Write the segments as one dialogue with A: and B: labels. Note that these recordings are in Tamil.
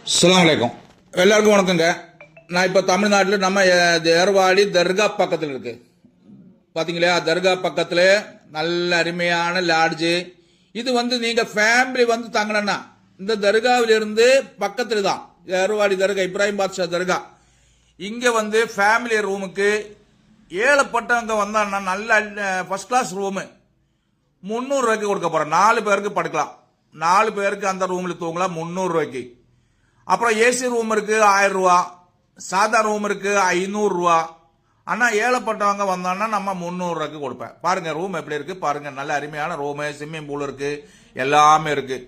A: அஸ்ஸலாமு அலைக்கும். எல்லாருக்கும் வணக்கங்க. நான் இப்போ தமிழ்நாட்டில் நம்ம ஏர்வாடி தர்கா பக்கத்தில் இருக்கு பார்த்தீங்களா? தர்கா பக்கத்தில் நல்ல அருமையான லாட்ஜு. இது நீங்கள் ஃபேமிலி தங்கணும்னா இந்த தர்காவிலிருந்து பக்கத்தில் தான் ஏர்வாடி தர்கா, இப்ராஹிம் பாட்ஷா தர்கா. இங்கே ஃபேமிலி ரூமுக்கு ஏழப்பட்டவங்க வந்தாங்கன்னா நல்ல ஃபர்ஸ்ட் கிளாஸ் ரூமு 300 ரூபாய்க்கு கொடுக்க போகிறேன். 4 பேருக்கு படுக்கலாம். 4 பேருக்கு அந்த ரூமில் தூங்கலாம் 300 ரூபாய்க்கு. அப்புறம் ஏசி ரூம் இருக்கு 1000 ரூபா, சாதா ரூம் இருக்கு 500 ரூபா. ஆனா ஏழப்பட்டவங்க வந்தாங்கன்னா நம்ம 300 ரூபாய்க்கு கொடுப்பேன். பாருங்க ரூம் எப்படி இருக்கு பாருங்க. நல்ல அருமையான ரூமு, ஸ்விம்மிங் பூல் இருக்கு, எல்லாமே இருக்கு.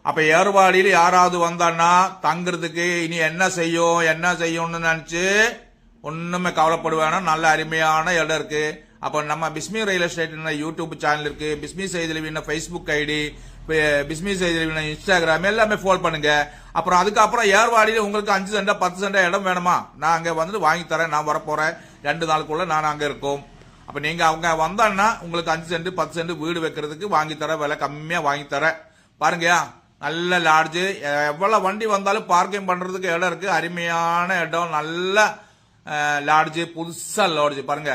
A: அப்ப ஏர்வாடியில் யாராவது வந்தான்னா தங்குறதுக்கு இனி என்ன செய்யும்னு நினைச்சு ஒண்ணுமே கவலைப்படுவேனா. நல்ல அருமையான இடம் இருக்கு. அப்ப நம்ம Bismi real estate YouTube channel இருக்கு, பிஸ்மி செய்திலிவின ஃபேஸ்புக் ஐடி, பிஸ்மி செய்திலிவின இன்ஸ்டாகிராம் எல்லாமே ஃபாலோ பண்ணுங்க. அப்புறம் அதுக்கப்புறம் ஏர்வாடியில் உங்களுக்கு 5 சென்டா 10 சென்டா இடம் வேணுமா, நான் அங்க வாங்கி தரேன். நான் வரப்போறேன் 2 நாளுக்குள்ள நான் அங்க இருக்கும். அப்ப நீங்க அவங்க வந்தான்னா உங்களுக்கு 5 சென்ட் 10 சென்ட் வீடு வைக்கிறதுக்கு வாங்கி தர, விலை கம்மியா வாங்கி தரேன். பாருங்க நல்ல லாட்ஜ், எவ்வளவு வண்டி வந்தாலும் பார்க்கிங் பண்றதுக்கு இடம் இருக்கு. அருமையான இடம், நல்ல லாட்ஜ், புதுசா லாட்ஜ் பாருங்க.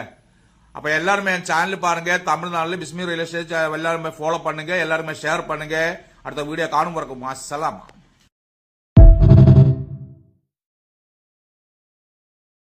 A: அப்ப எல்லாருமே என் சேனல் பாருங்க. தமிழ்நாடுல பிஸ்மி ரியல் எஸ்டேட் எல்லாருமே ஃபாலோ பண்ணுங்க, எல்லாருமே ஷேர் பண்ணுங்க. அடுத்த வீடியோ காணும் வரைக்கும் அஸ்ஸலாம்.